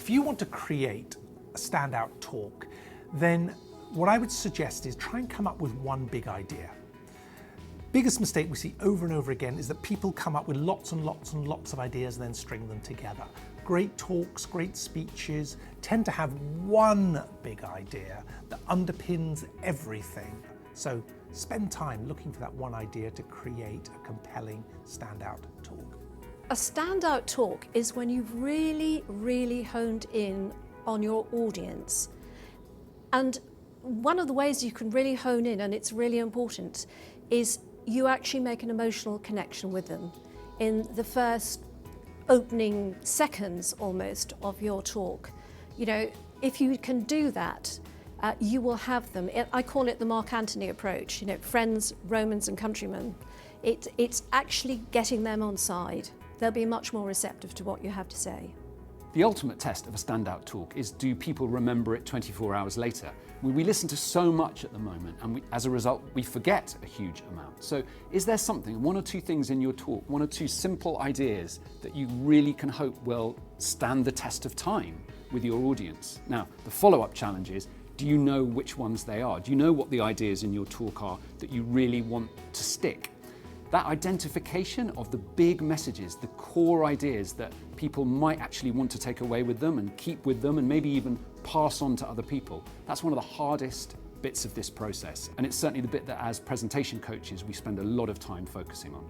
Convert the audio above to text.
If you want to create a standout talk, then what I would suggest is try and come up with one big idea. Biggest mistake we see over and over again is that people come up with lots and lots and lots of ideas and then string them together. Great talks, great speeches tend to have one big idea that underpins everything. So spend time looking for that one idea to create a compelling standout talk. A standout talk is when you've really honed in on your audience. And one of the ways you can really hone in, and it's really important, is you actually make an emotional connection with them in the first opening seconds almost of your talk. You know, if you can do that, you will have them. I call it the Mark Antony approach, you know, friends, Romans and countrymen. It's actually getting them on side. They'll be much more receptive to what you have to say. The ultimate test of a standout talk is, do people remember it 24 hours later? We listen to so much at the moment, and as a result, we forget a huge amount. So is there something, one or two things in your talk, one or two simple ideas that you really can hope will stand the test of time with your audience? Now, the follow-up challenge is, do you know which ones they are? Do you know what the ideas in your talk are that you really want to stick? That identification of the big messages, the core ideas that people might actually want to take away with them and keep with them and maybe even pass on to other people, that's one of the hardest bits of this process. And it's certainly the bit that as presentation coaches we spend a lot of time focusing on.